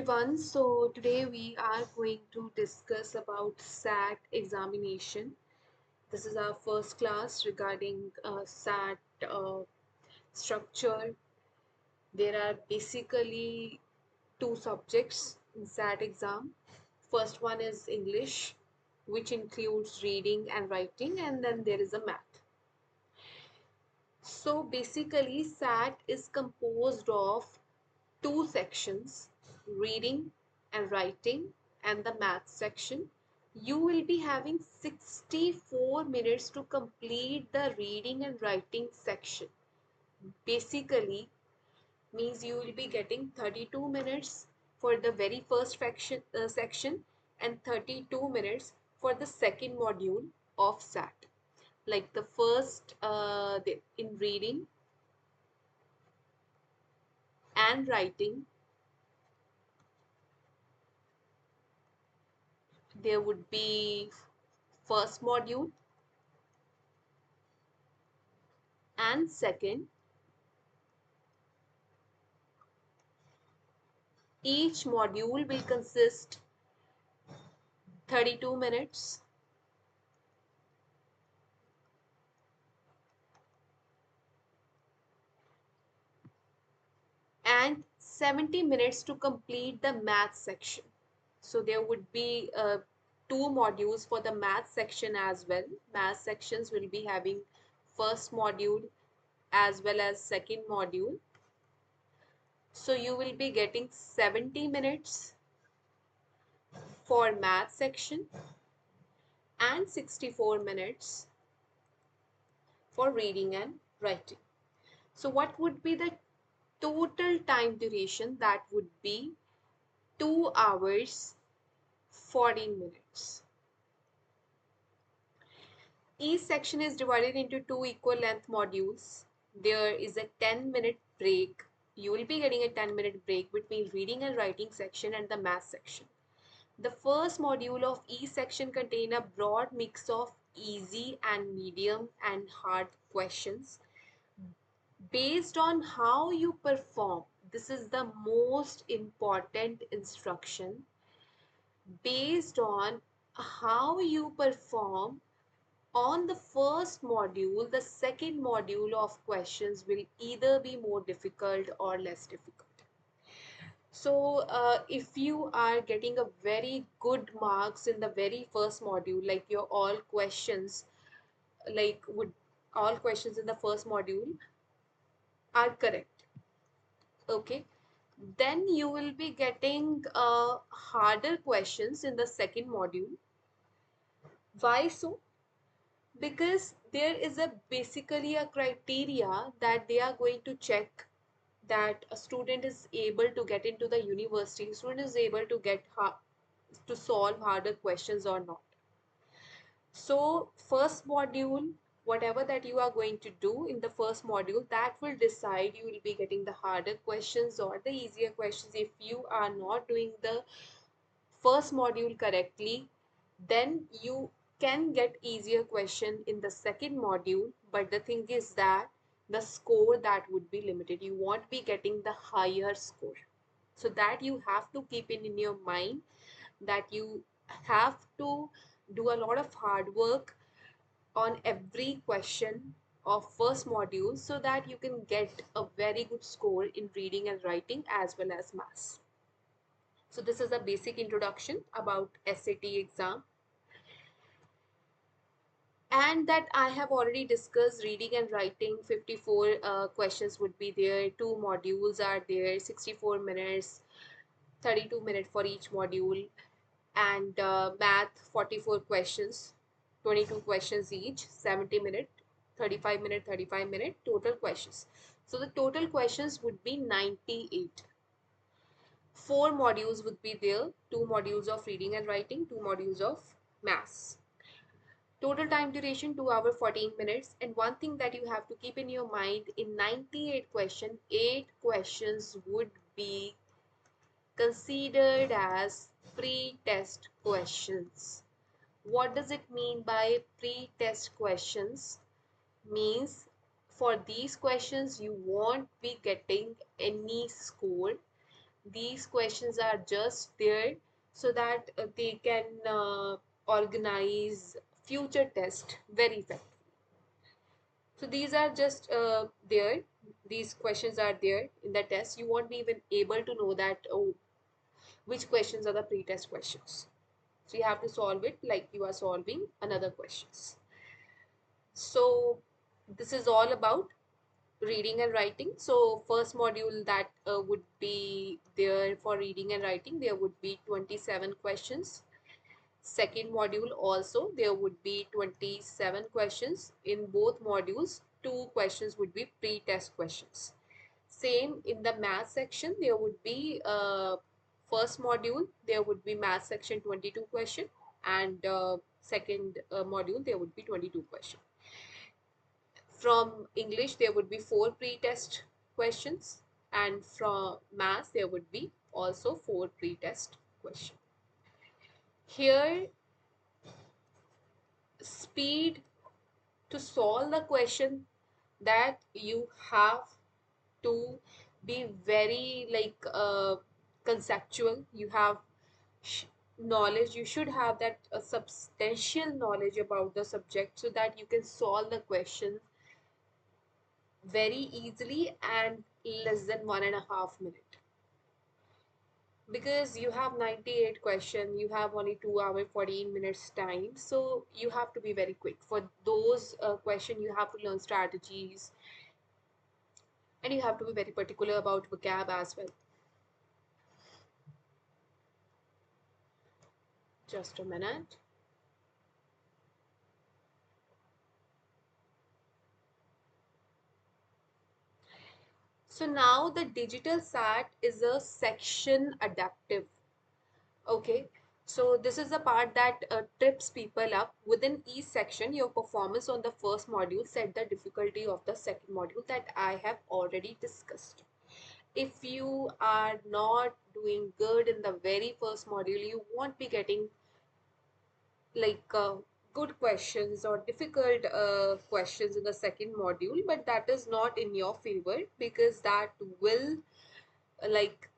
Everyone, so today we are going to discuss about SAT examination. This is our first class regarding SAT structure. There are basically two subjects in SAT exam. First one is English, which includes reading and writing, and then there is a math. So basically, SAT is composed of two sections, reading and writing, and the math section. You will be having 64 minutes to complete the reading and writing section. Basically, means you will be getting 32 minutes for the very first section and 32 minutes for the second module of SAT. Like the first in reading and writing, there would be first module and second. Each module will consist 32 minutes and 70 minutes to complete the math section. So there would be two modules for the math section as well. Math sections will be having first module as well as second module. So you will be getting 70 minutes for math section and 64 minutes for reading and writing. So what would be the total time duration? That would be 2 hours 14 minutes. Each section is divided into two equal length modules. There is a 10-minute break. You will be getting a 10-minute break between reading and writing section and the math section. The first module of each section contain a broad mix of easy and medium and hard questions based on how you perform. This is the most important instruction. Based on how you perform on the first module, the second module of questions will either be more difficult or less difficult. So if you are getting a very good marks in the very first module, like your all questions, like would all questions in the first module are correct, okay, then you will be getting harder questions in the second module. Why so? Because there is a basically a criteria that they are going to check that a student is able to get into the university, student is able to get to solve harder questions or not. So first module, whatever that you are going to do in the first module, that will decide you will be getting the harder questions or the easier questions. If you are not doing the first module correctly, then you can get easier question in the second module. But the thing is that the score that would be limited. You won't be getting the higher score. So that you have to keep it in your mind that you have to do a lot of hard work on every question of first module so that you can get a very good score in reading and writing as well as maths. So this is a basic introduction about SAT exam. And that I have already discussed reading and writing. 54 questions would be there. Two modules are there, 64 minutes, 32 minutes for each module. And math, 44 questions, 22 questions each, 70 minute, 35 minute, 35 minute total questions. So the total questions would be 98. Four modules would be there, two modules of reading and writing, two modules of maths. Total time duration 2 hour 14 minutes. And one thing that you have to keep in your mind, in 98 question, 8 questions would be considered as pre-test questions. What does it mean by pre-test questions? Means for these questions you won't be getting any score. These questions are just there so that they can organize future tests very effectively. So these are just there. These questions are there in the test. You won't be even able to know that which questions are the pre-test questions. So you have to solve it like you are solving another questions. So this is all about reading and writing. So first module that would be there for reading and writing, there would be 27 questions. Second module also there would be 27 questions. In both modules, two questions would be pre-test questions. Same in the math section, there would be first module there would be math section 22 question, and second module there would be 22 question. From English there would be four pre-test questions, and from math there would be also four pre-test questions. Here, speed to solve the question, that you have to be very like conceptual. You have knowledge, you should have that substantial knowledge about the subject so that you can solve the question very easily and less than 1.5 minutes, because you have 98 question, you have only 2 hour 14 minutes time, so you have to be very quick for those question. You have to learn strategies, and you have to be very particular about vocab as well. Just a minute. So now the digital SAT is a section adaptive. Okay, so this is the part that trips people up. Within each section, your performance on the first module set the difficulty of the second module that I have already discussed. If you are not doing good in the very first module, you won't be getting like good questions or difficult questions in the second module, but that is not in your favor, because will like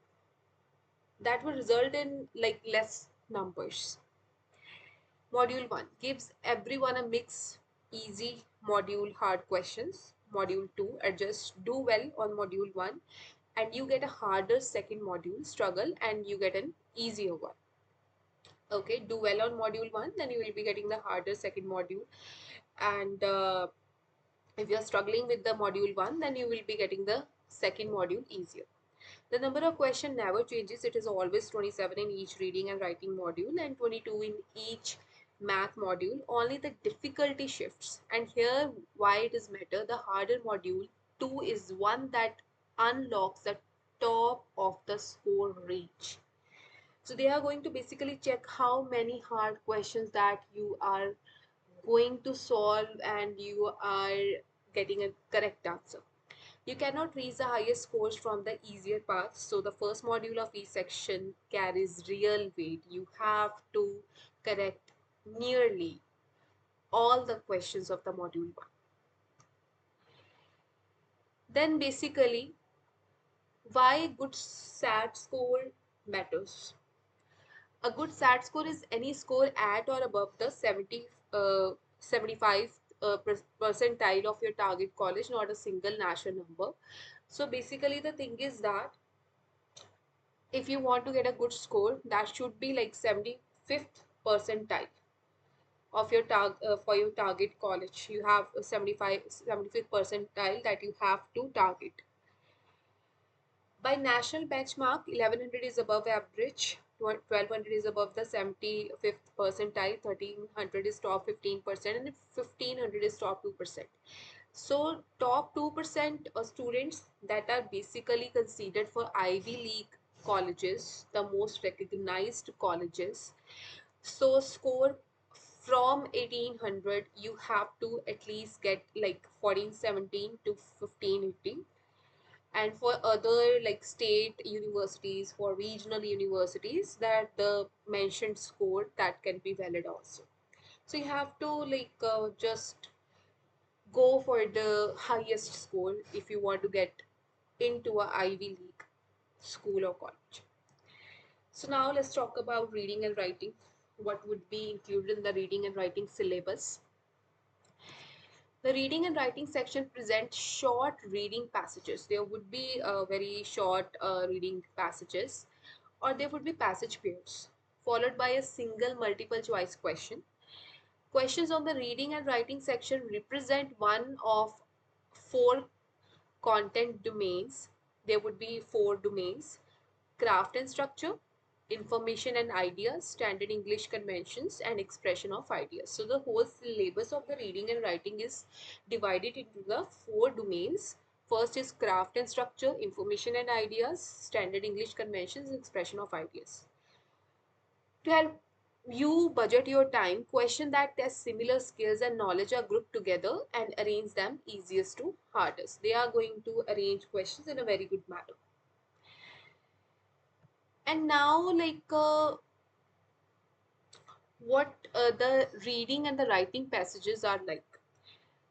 that will result in like less numbers. Module 1 gives everyone a mix, easy module hard questions. Module 2 adjust do well on module 1 and you get a harder second module, struggle and you get an easier one. Okay, do well on module 1, then you will be getting the harder second module, and if you are struggling with the module 1, then you will be getting the second module easier. The number of question never changes. It is always 27 in each reading and writing module and 22 in each math module. Only the difficulty shifts. And here why it is matter, the harder module 2 is one that unlocks the top of the score range. So they are going to basically check how many hard questions that you are going to solve and you are getting a correct answer. You cannot reach the highest scores from the easier paths. So the first module of each section carries real weight. You have to correct nearly all the questions of the module 1. Then basically, why good SAT score matters. A good SAT score is any score at or above the 75 percentile of your target college, not a single national number. So basically the thing is that if you want to get a good score, that should be like 75th percentile of your for your target college. You have a 75th percentile that you have to target. By national benchmark, 1100 is above average, 1200 is above the 75th percentile, 1300 is top 15%, and 1500 is top 2%. So top 2% of students that are basically considered for Ivy League colleges, the most recognized colleges. So score from 1800, you have to at least get like 1417 to 1580. And for other like state universities, for regional universities, that the mentioned score that can be valid also. So you have to like just go for the highest score if you want to get into a Ivy League. school or college. So now let's talk about reading and writing. What would be included in the reading and writing syllabus? The reading and writing section presents short reading passages. There would be very short reading passages, or there would be passage pairs, followed by a single multiple choice question. Questions on the reading and writing section represent one of four content domains. There would be four domains: craft and structure, information and ideas, standard English conventions, and expression of ideas. So the whole syllabus of the reading and writing is divided into the four domains. First is craft and structure, information and ideas, standard English conventions, and expression of ideas. To help you budget your time, question that test similar skills and knowledge are grouped together and arrange them easiest to hardest. They are going to arrange questions in a very good manner. And now, what the reading and the writing passages are like.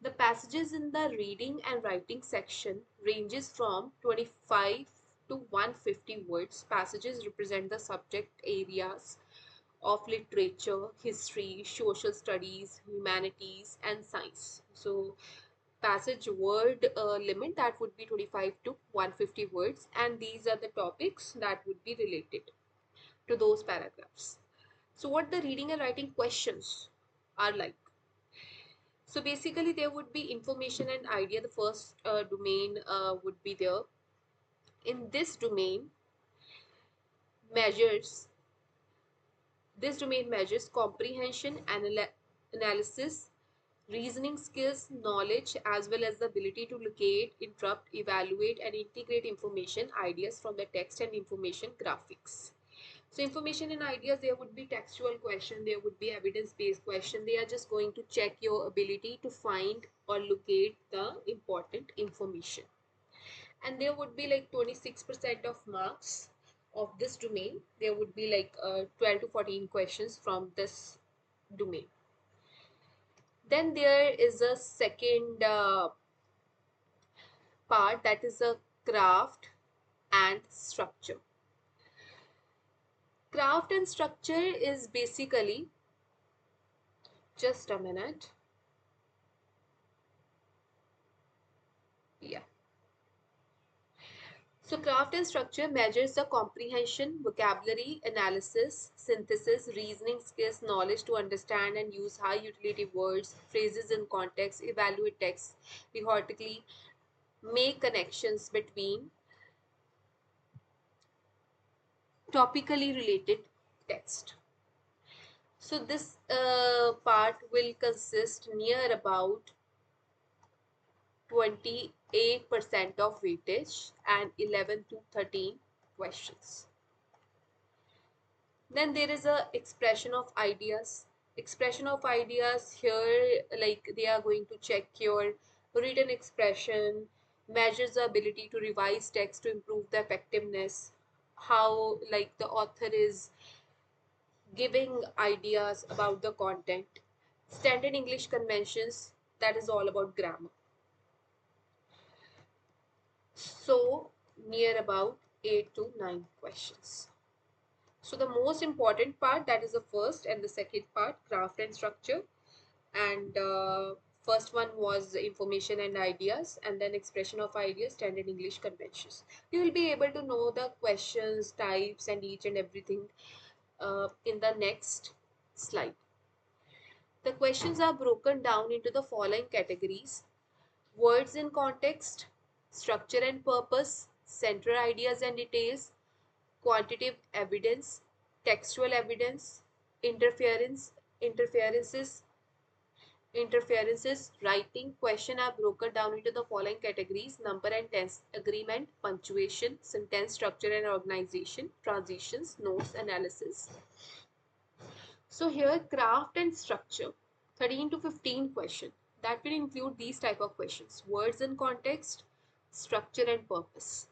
The passages in the reading and writing section ranges from 25 to 150 words. Passages represent the subject areas of literature, history, social studies, humanities, and science. So passage word limit that would be 25 to 150 words, and these are the topics that would be related to those paragraphs. So what the reading and writing questions are like. So basically there would be information and idea. The first domain would be there. In this domain measures this domain measures comprehension, analysis, reasoning skills, knowledge, as well as the ability to locate, interrupt, evaluate, and integrate information, ideas from the text and information graphics. So information and ideas, there would be textual question, there would be evidence-based question. They are just going to check your ability to find or locate the important information. And there would be like 26% of marks of this domain. There would be like 12 to 14 questions from this domain. Then there is a second part, that is a craft and structure. Craft and structure is basically, just a minute. Yeah. So craft and structure measures the comprehension, vocabulary, analysis, synthesis, reasoning skills, knowledge to understand and use high utility words, phrases in context, evaluate text rhetorically, make connections between topically related text. So this part will consist near about 28% of weightage and 11 to 13 questions. Then there is a expression of ideas. Expression of ideas here, like they are going to check your written expression, measures the ability to revise text to improve the effectiveness, how like the author is giving ideas about the content. Standard English conventions, that is all about grammar. So near about 8 to 9 questions. So the most important part, that is the first and the second part, craft and structure. And first one was information and ideas, and then expression of ideas, standard English conventions. You will be able to know the questions, types, and each and everything in the next slide. The questions are broken down into the following categories: words in context, structure and purpose, central ideas and details, quantitative evidence, textual evidence, interference, interferences, writing. Question are broken down into the following categories: number and tense, agreement, punctuation, sentence structure and organization, transitions, notes, analysis. So here craft and structure, 13 to 15 question. That will include these type of questions: words and context, structure and purpose.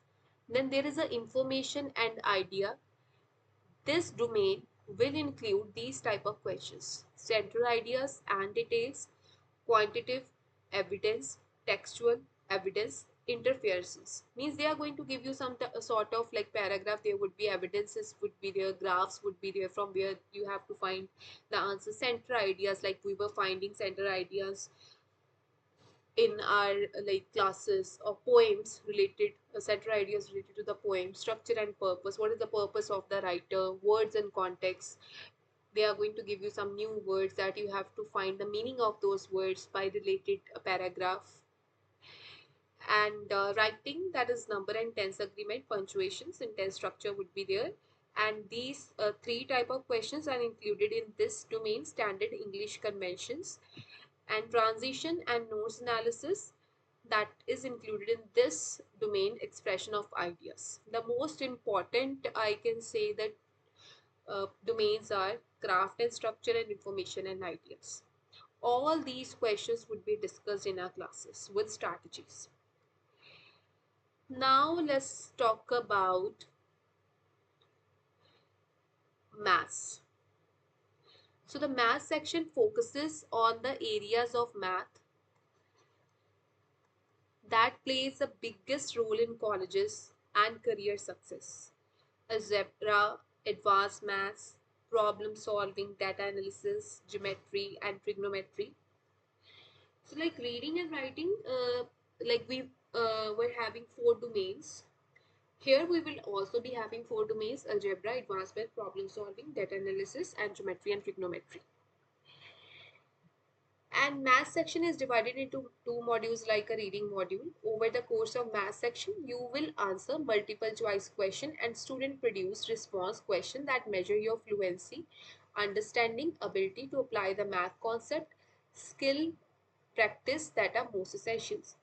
Then there is a information and idea. This domain will include these type of questions: central ideas and details, quantitative evidence, textual evidence, interferences means they are going to give you some sort of like paragraph. There would be evidences, would be there, graphs would be there, from where you have to find the answer. Center ideas, like we were finding center ideas in our like classes, or poems related, center ideas related to the poem. Structure and purpose, what is the purpose of the writer, words and context. They are going to give you some new words that you have to find the meaning of those words by related paragraph. And writing, that is number and tense agreement, punctuation, sentence structure would be there. And these three type of questions are included in this domain: standard English conventions. And transition and notes analysis, that is included in this domain: expression of ideas. The most important, I can say, that domains are craft and structure and information and ideas. All these questions would be discussed in our classes with strategies. Now let's talk about maths. So the math section focuses on the areas of math that plays the biggest role in colleges and career success: algebra, advanced maths, problem solving, data analysis, geometry, and trigonometry. So like reading and writing, like we were having four domains. Here we will also be having four domains: algebra, advanced math, problem solving, data analysis, and geometry and trigonometry. And math section is divided into two modules, like a reading module. Over the course of math section, you will answer multiple choice question and student produced response question that measure your fluency, understanding, ability to apply the math concept, skill, practice that are most essentials.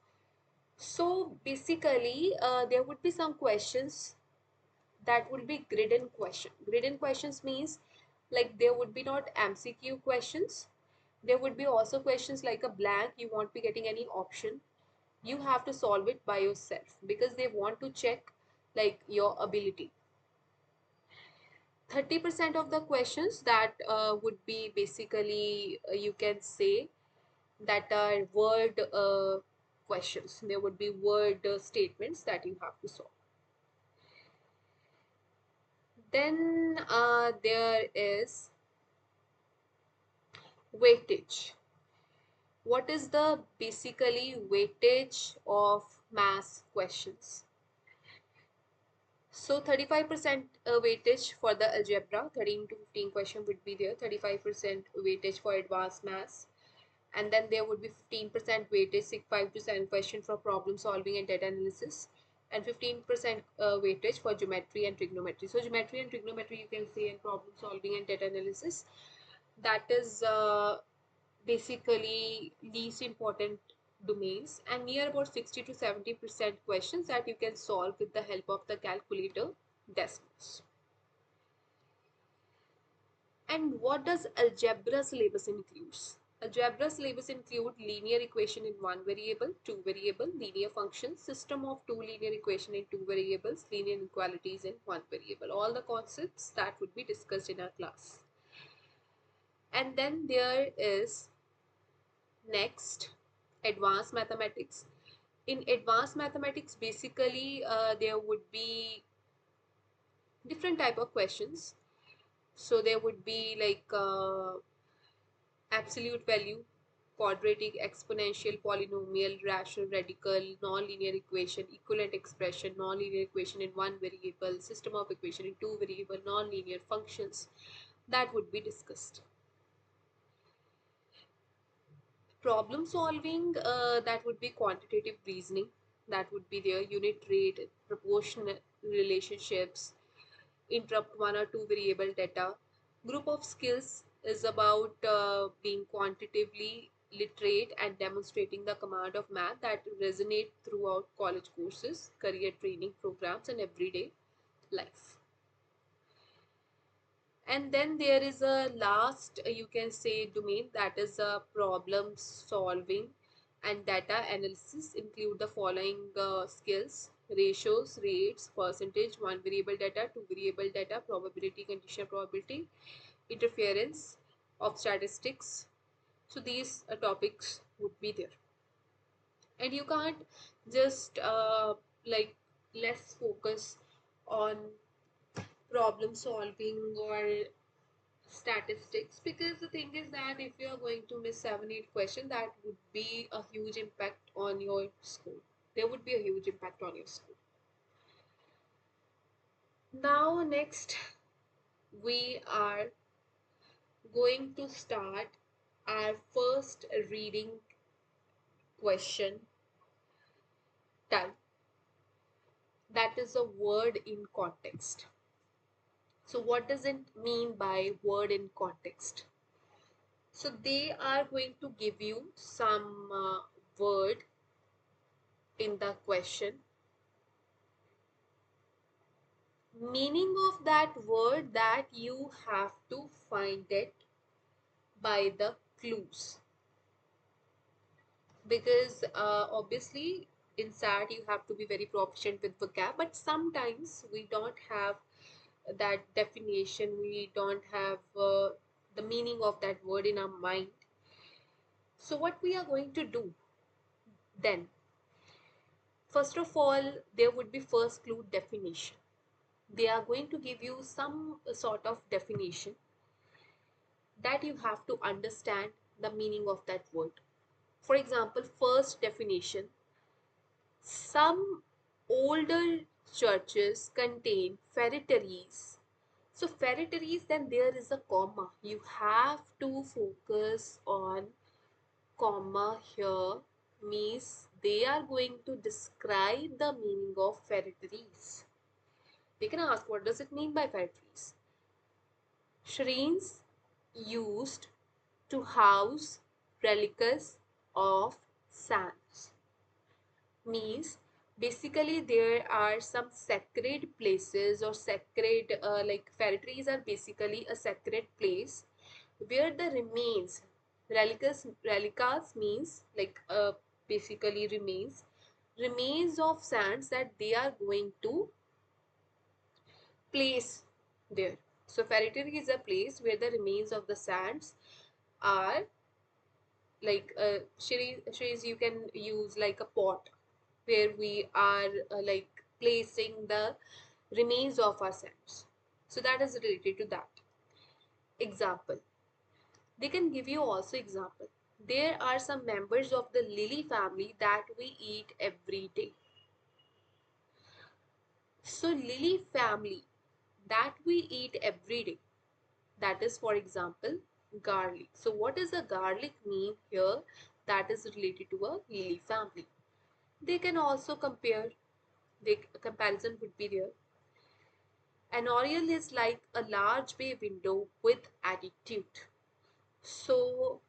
So basically, there would be some questions that would be grid-in question. Grid-in questions means like there would be not MCQ questions. There would be also questions like a blank, you won't be getting any option. You have to solve it by yourself because they want to check like your ability. 30% of the questions that would be basically, you can say, that are word questions. There would be word statements that you have to solve. Then there is weightage. What is the basically weightage of math questions? So 35% weightage for the algebra, 13 to 15 question would be there. 35% weightage for advanced maths, and then there would be 15% weightage, 5 to 7 question for problem solving and data analysis, and 15% weightage for geometry and trigonometry. So geometry and trigonometry, you can say, and problem solving and data analysis, that is basically least important domains, and near about 60 to 70% questions that you can solve with the help of the calculator decimals. And what does algebra syllabus includes? Algebra syllabus include linear equation in one variable, two variable, linear functions, system of two linear equation in two variables, linear inequalities in one variable. All the concepts that would be discussed in our class. And then there is next advanced mathematics. In advanced mathematics, basically there would be different type of questions. So there would be like absolute value, quadratic, exponential, polynomial, rational, radical, non-linear equation, equivalent expression, non-linear equation in one variable, system of equation in two variable, non-linear functions, that would be discussed. Problem solving, that would be quantitative reasoning, that would be their unit rate, proportional relationships, interrupt one or two variable data. Group of skills is about being quantitatively literate and demonstrating the command of math that resonate throughout college courses, career training programs, and everyday life. And then there is a last, you can say, domain, that is problem solving and data analysis. Include the following skills: ratios, rates, percentage, one variable data, two variable data, probability, conditional probability, interference of statistics. So these topics would be there. And you can't just like less focus on problem solving or statistics, because the thing is that if you are going to miss 7 8 questions, that would be a huge impact on your school. There would be a huge impact on your school. Now next, we are going to start our first reading question type, that is a word in context. So what does it mean by word in context? So they are going to give you some word in the question, meaning of that word that you have to find it by the clues, because obviously in SAT you have to be very proficient with vocab, but sometimes we don't have that definition, we don't have the meaning of that word in our mind. So what we are going to do then, first of all, there would be first clue definition. They are going to give you some sort of definition that you have to understand the meaning of that word. For example, first definition: some older churches contain ferretaries. So ferretaries, then there is a comma. You have to focus on comma here, means they are going to describe the meaning of ferretaries. They can ask, what does it mean by ferretaries? Shrines used to house relics of saints, means basically there are some sacred places or sacred like ferretaries are basically a sacred place where the remains, relicas means like basically remains of saints that they are going to place there. So ferretary is a place where the remains of the saints are like Shrees, you can use like a pot where we are like placing the remains of our saints. So that is related to that. Example. They can give you also example. There are some members of the lily family that we eat every day. So lily family that we eat every day, that is for example garlic. So what does a garlic mean here? That is related to a lily family. They can also compare, the comparison would be there. An oriole is like a large bay window with attitude. So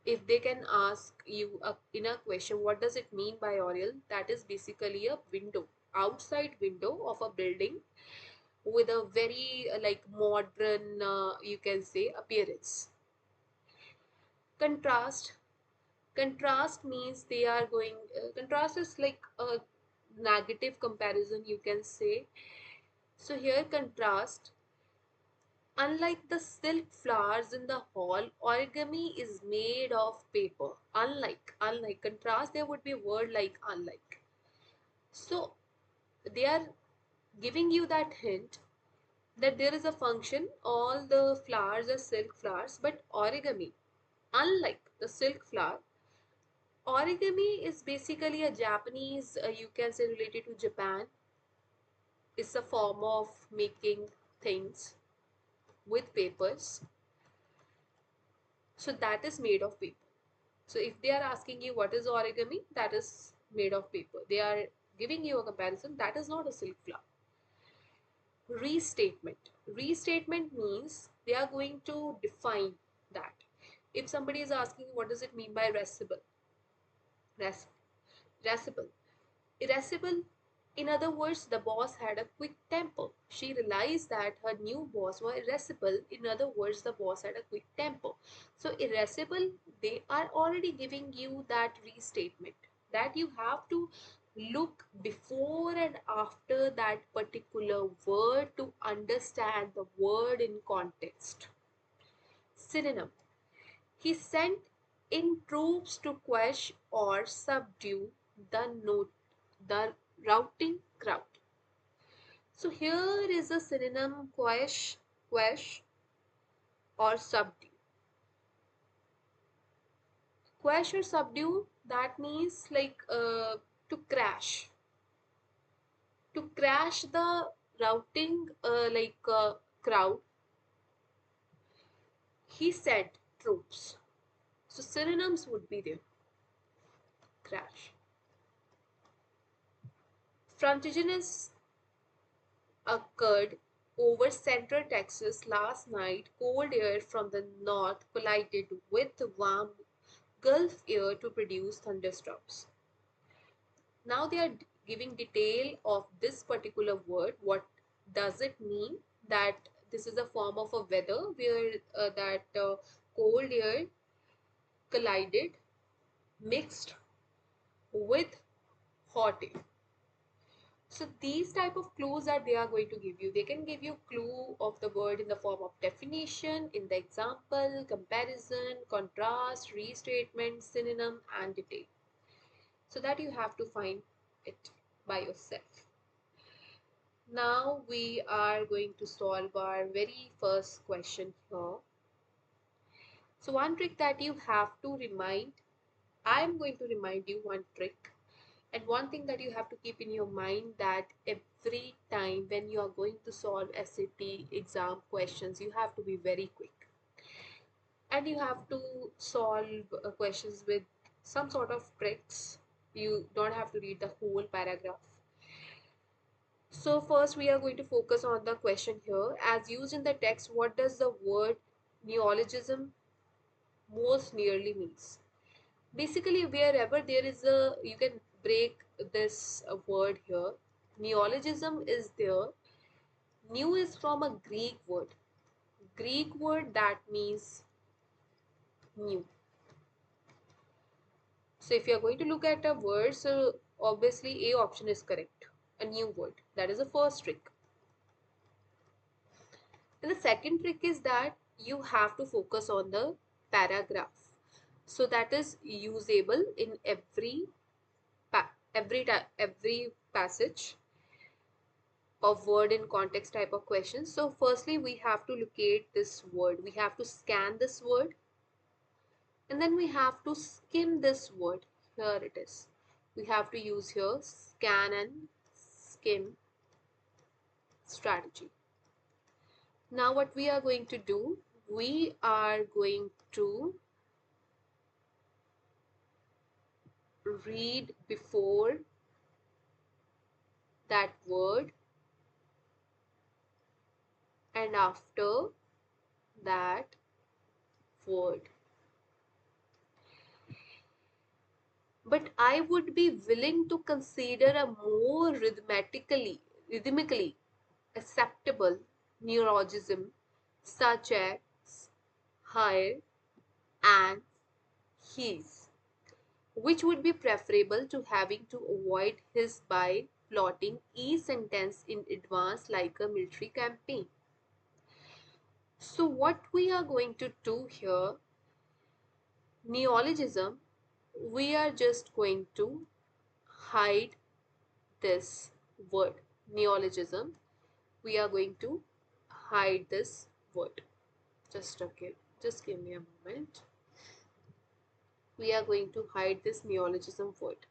if they can ask you in a question, what does it mean by oriole? That is basically a window, outside window of a building with a very like modern you can say appearance. Contrast. Contrast means they are going contrast is like a negative comparison you can say. So here contrast: unlike the silk flowers in the hall, origami is made of paper. Unlike contrast, there would be a word like unlike. So they are giving you that hint that there is a function. All the flowers are silk flowers, but origami, unlike the silk flower, origami is basically a Japanese, you can say related to Japan. It's a form of making things with papers. So that is made of paper. So if they are asking you what is origami, that is made of paper. They are giving you a comparison, that is not a silk flower. Restatement. Restatement means they are going to define that. If somebody is asking what does it mean by irascible, irascible, irascible. In other words, the boss had a quick temper. She realized that her new boss was irascible. In other words, the boss had a quick temper. So irascible, they are already giving you that restatement, that you have to look before and after that particular word to understand the word in context. Synonym. He sent in troops to quash or subdue the note, the routing crowd. So here is a synonym quash or subdue. Quash or subdue, that means like to crash. To crash the routing crowd, he sent troops. So synonyms would be there. Crash. Frontaginous occurred over central Texas last night. Cold air from the north collided with warm Gulf air to produce thunderstorms. Now they are giving detail of this particular word. What does it mean? That this is a form of a weather where that cold air collided, mixed with hot air. So these type of clues that they are going to give you. They can give you clue of the word in the form of definition, in the example, comparison, contrast, restatement, synonym, and detail. So that you have to find it by yourself. Now we are going to solve our very first question here. So one trick that you have to remind, I am going to remind you one trick. And one thing that you have to keep in your mind, that every time when you are going to solve SAT exam questions, you have to be very quick. And you have to solve questions with some sort of tricks. You don't have to read the whole paragraph. So first we are going to focus on the question here. As used in the text, what does the word neologism most nearly means? Basically, wherever there is a, you can break this word here. Neologism is there. New is from a Greek word. Greek word that means new. So if you are going to look at a word, so obviously A option is correct. A new word. That is the first trick. And the second trick is that you have to focus on the paragraph. So that is usable in every passage of word in context type of questions. So firstly we have to locate this word. We have to scan this word, and then we have to skim this word. Here it is. We have to use here scan and skim strategy. Now what we are going to do, we are going to read before that word and after that word. But I would be willing to consider a more rhythmically acceptable neologism such as higher and his, which would be preferable to having to avoid his by plotting each sentence in advance like a military campaign. So what we are going to do here, neologism, we are just going to hide this word. Neologism, we are going to hide this word. Just give me a moment. We are going to hide this neologism word.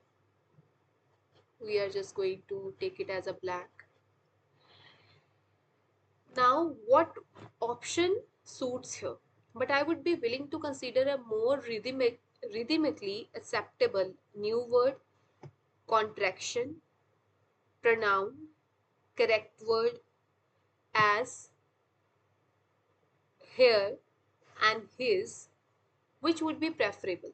We are just going to take it as a blank. Now what option suits here? But I would be willing to consider a more rhythmically acceptable new word, contraction, pronoun, correct word as here and his, which would be preferable.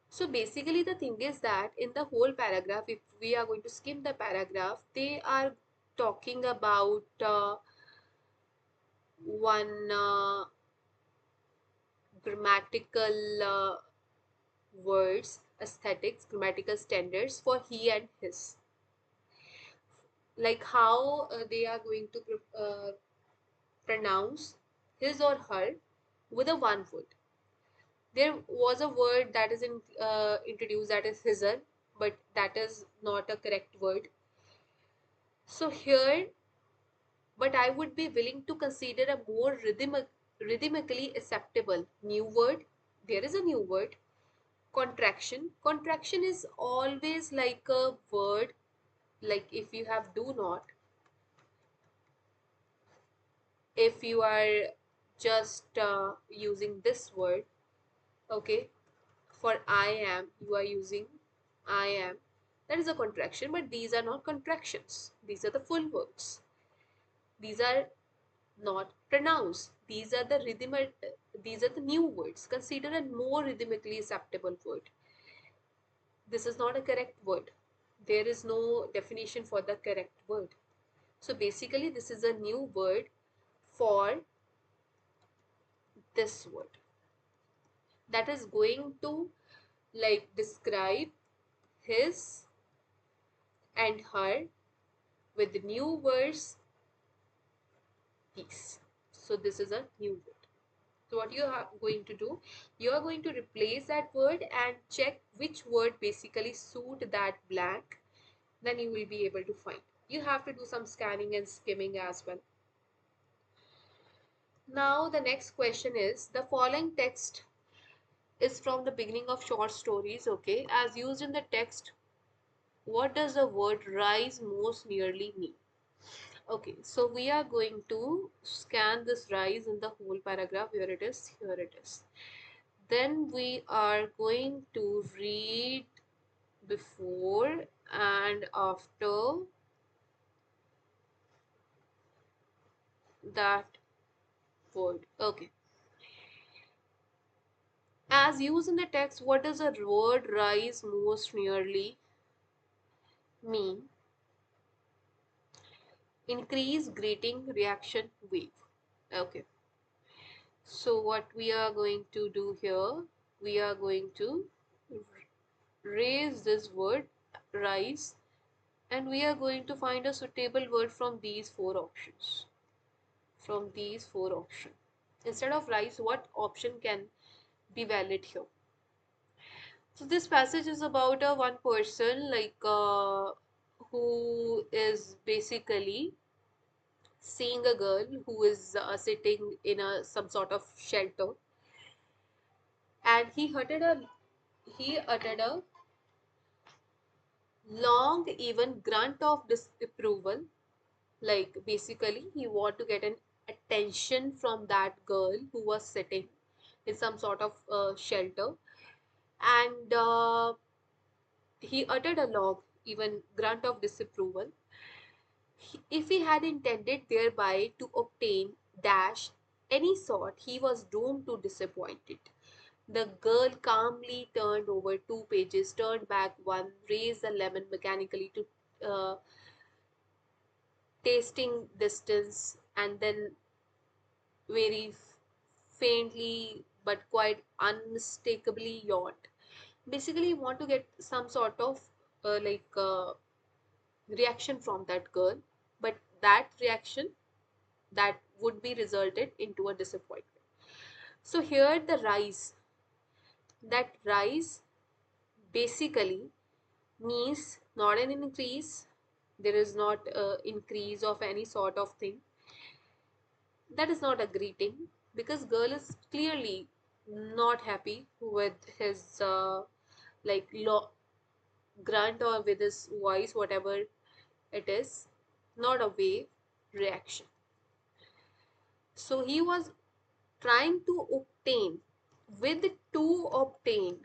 So basically the thing is that in the whole paragraph, if we are going to skim the paragraph, they are talking about one grammatical words, aesthetics, grammatical standards for he and his. Like how they are going to pronounce his or her with a one word. There was a word that is introduced, that is hisr, but that is not a correct word. So here, but I would be willing to consider a more rhythmically acceptable new word. There is a new word, contraction. Contraction is always like a word, like if you have do not, if you are just using this word, okay, for I am, you are using I am, that is a contraction, but these are not contractions. These are the full words. These are not pronouns. These are the these are the new words. Consider a more rhythmically acceptable word. This is not a correct word. There is no definition for the correct word. So basically, this is a new word for this word that is going to like describe his and her with new words piece. So this is a new word. So what you are going to do, you are going to replace that word and check which word basically suit that blank. Then you will be able to find. You have to do some scanning and skimming as well. Now the next question is, the following text is from the beginning of short stories, okay? As used in the text, what does the word rise most nearly mean? Okay, so we are going to scan this rise in the whole paragraph. Here it is, here it is. Then we are going to read before and after that word. Okay. As used in the text, what does the word rise most nearly mean? Increase, greeting, reaction, wave. Okay. So what we are going to do here, we are going to raise this word rise, and we are going to find a suitable word from these four options. From these four options. Instead of rise, what option can be valid here? So this passage is about a one person like who is basically seeing a girl who is sitting in a some sort of shelter, and he uttered a long even grunt of disapproval. Like basically he want to get an attention from that girl who was sitting in some sort of shelter, and he uttered a long even grunt of disapproval. If he had intended thereby to obtain dash any sort, he was doomed to disappointment. The girl calmly turned over two pages, turned back one, raised the lemon mechanically to tasting distance, and then very faintly but quite unmistakably yawned. Basically, you want to get some sort of reaction from that girl, but that reaction that would be resulted into a disappointment. So here the rise, that rise basically means not an increase. There is not a increase of any sort of thing. That is not a greeting, because girl is clearly not happy with his grunt or with his voice, whatever it is, not a wave reaction. So he was trying to obtain, with to obtain,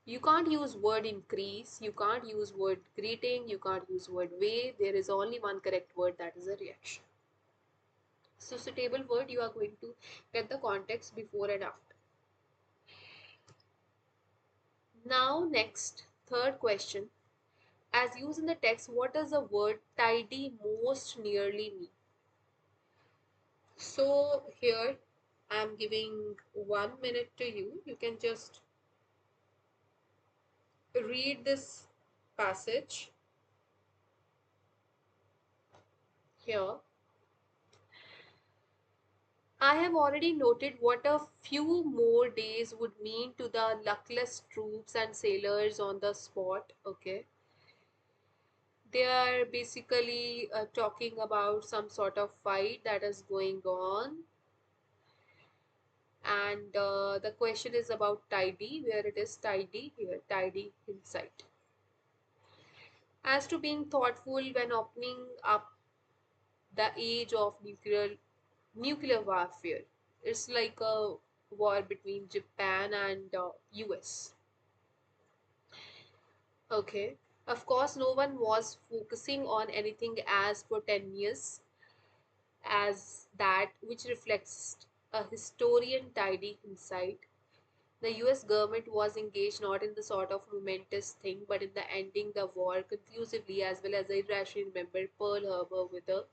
you can't use word increase, you can't use word greeting, you can't use word wave. There is only one correct word, that is a reaction. So suitable word, you are going to get the context before and after. Now next, third question. As used in the text, what does the word tidy most nearly mean? So here I am giving 1 minute to you. You can just read this passage here. I have already noted what a few more days would mean to the luckless troops and sailors on the spot. Okay, they are basically talking about some sort of fight that is going on, and the question is about tidy, where it is tidy here, tidy insight. As to being thoughtful when opening up the age of nuclear warfare. It's like a war between Japan and US. Okay. Of course, no one was focusing on anything as spontaneous as that, which reflects a historian tidy insight. The US government was engaged not in the sort of momentous thing, but in the ending the war conclusively, as well as the irrationally remembered Pearl Harbor with a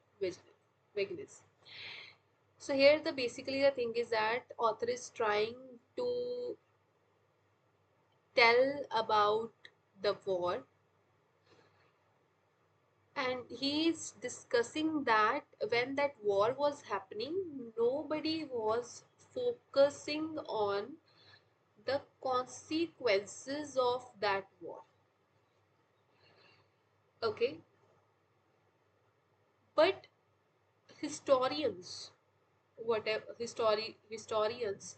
vagueness. So here the basically the thing is that author is trying to tell about the war, and he is discussing that when that war was happening, nobody was focusing on the consequences of that war. Okay, but historians, whatever historians,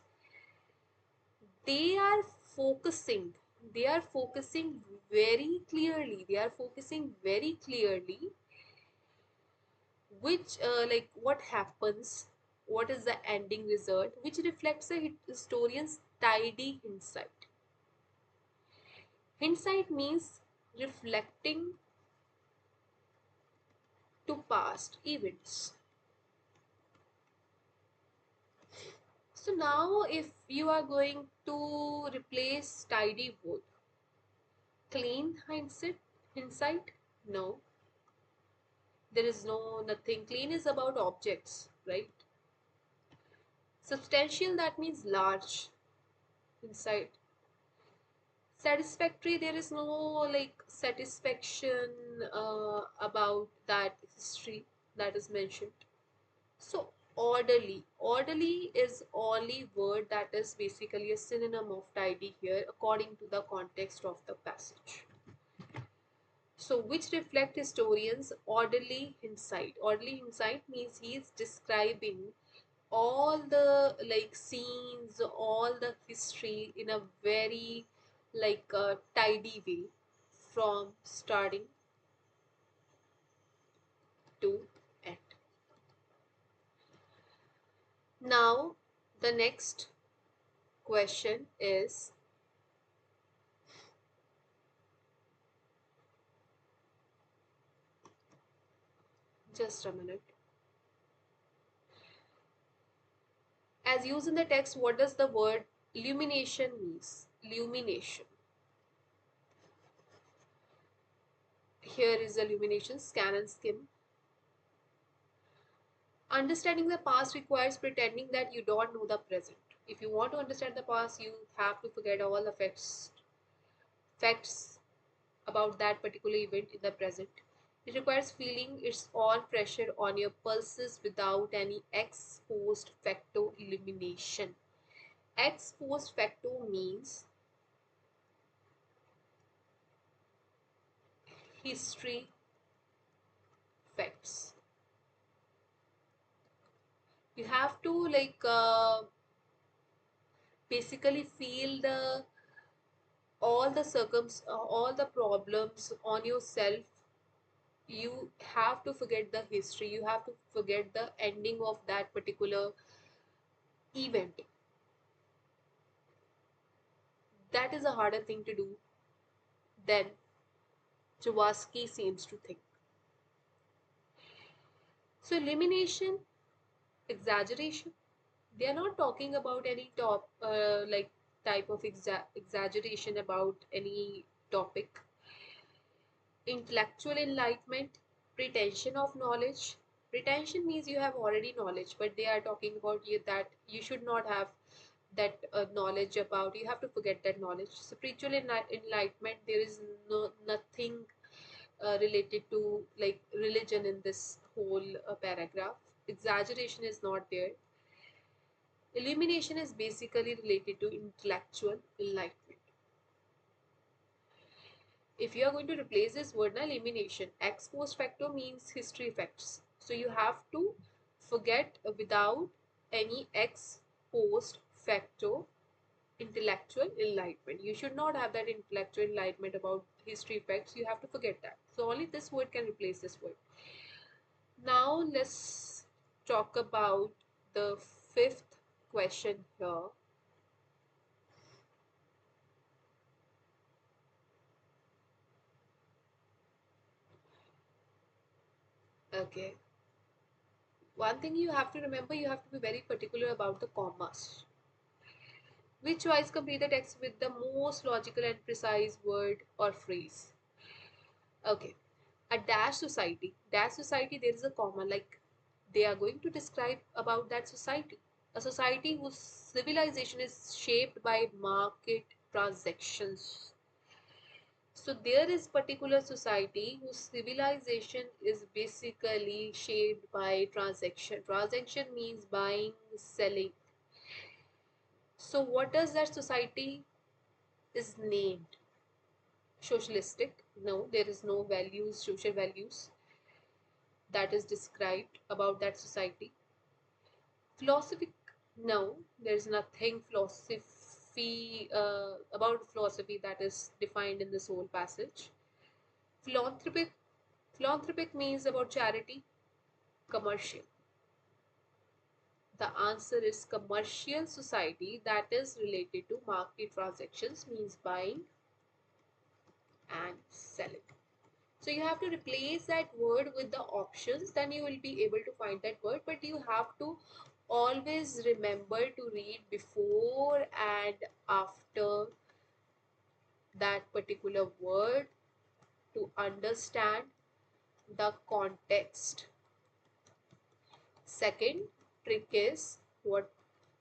they are focusing they are focusing very clearly which like what happens, what is the ending result, which reflects a historian's tidy insight. Hindsight means reflecting to past events. So now if you are going to replace tidy with clean hindsight, no, there is no nothing. Clean is about objects, right? Substantial, that means large inside. Satisfactory, there is no like satisfaction about that history that is mentioned. So orderly is only word that is basically a synonym of tidy here according to the context of the passage. So which reflect historians orderly insight means he is describing all the like scenes, all the history in a very like tidy way from starting to end. Now the next question is, just a minute, as used in the text, what does the word illumination means? Illumination, here is illumination, scan and skim. Understanding the past requires pretending that you don't know the present. If you want to understand the past, you have to forget all the facts about that particular event in the present. It requires feeling its all pressure on your pulses without any ex post facto elimination. Ex post facto means history facts. You have to like basically feel the all the problems on yourself. You have to forget the history, you have to forget the ending of that particular event. That is a harder thing to do than Jaworski seems to think. So elimination, exaggeration, they are not talking about any top like type of exaggeration about any topic. Intellectual enlightenment, pretension of knowledge. Pretension means you have already knowledge, but they are talking about you that you should not have that knowledge about, you have to forget that knowledge. Spiritual enlightenment, there is nothing related to like religion in this whole paragraph. Exaggeration is not there. Illumination is basically related to intellectual enlightenment. If you are going to replace this word na elimination, ex post facto means history effects. So you have to forget without any ex post facto intellectual enlightenment. You should not have that intellectual enlightenment about history effects. You have to forget that. So only this word can replace this word. Now let's talk about the fifth question here. Okay. One thing you have to remember, you have to be very particular about the commas. Which choice complete the text with the most logical and precise word or phrase? Okay. A dash society. Dash society, there is a comma, like they are going to describe about that society. A society whose civilization is shaped by market transactions. So there is particular society whose civilization is basically shaped by transaction. Transaction means buying, selling. So what does that society is named? Socialistic? No, there is no values, social values that is described about that society. Philosophic? No, there is nothing philosophy about philosophy that is defined in this whole passage. Philanthropic? Philanthropic means about charity. Commercial. The answer is commercial society that is related to market transactions, means buying and selling. So you have to replace that word with the options, then you will be able to find that word. But you have to always remember to read before and after that particular word to understand the context. Second trick is what?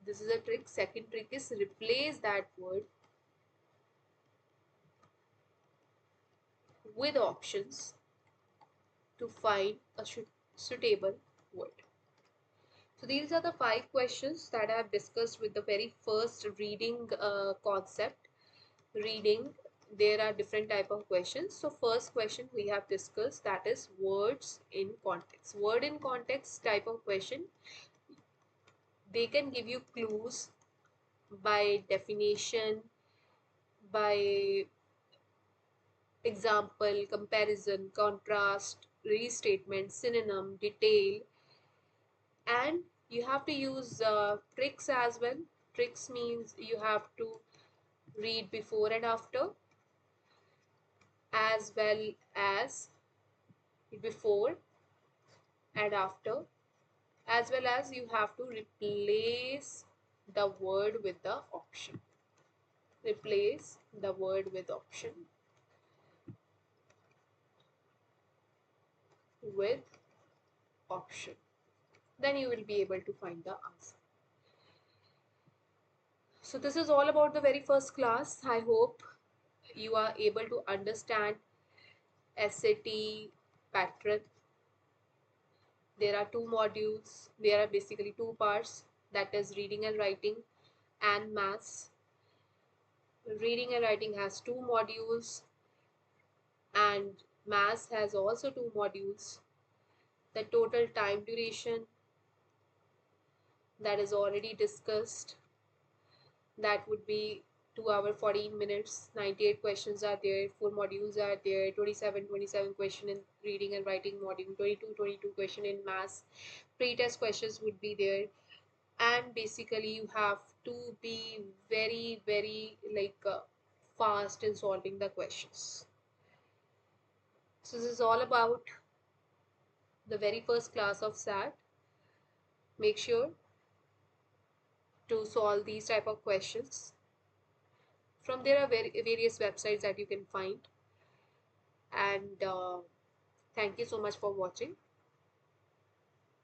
This is a trick. Second trick is replace that word with options to find a suitable word. So these are the 5 questions that I have discussed with the very first reading concept. Reading, there are different type of questions. So first question we have discussed, that is words in context. Word in context type of question, they can give you clues by definition, by example, comparison, contrast, restatement, synonym, detail, and you have to use tricks as well. Tricks means you have to read before and after, as well as before and after, as well as you have to replace the word with the option. Replace the word with option. With option. Then you will be able to find the answer. So this is all about the very first class. I hope you are able to understand SAT pattern. There are 2 modules. There are basically 2 parts, that is reading and writing and maths. Reading and writing has 2 modules and maths has also 2 modules. The total time duration, that is already discussed, that would be 2 hour 14 minutes. 98 questions are there, 4 modules are there, 27 question in reading and writing module, 22 question in maths. Pre-test questions would be there, and basically you have to be very fast in solving the questions. So this is all about the very first class of SAT. Make sure to solve these type of questions. From there are various websites that you can find, and thank you so much for watching.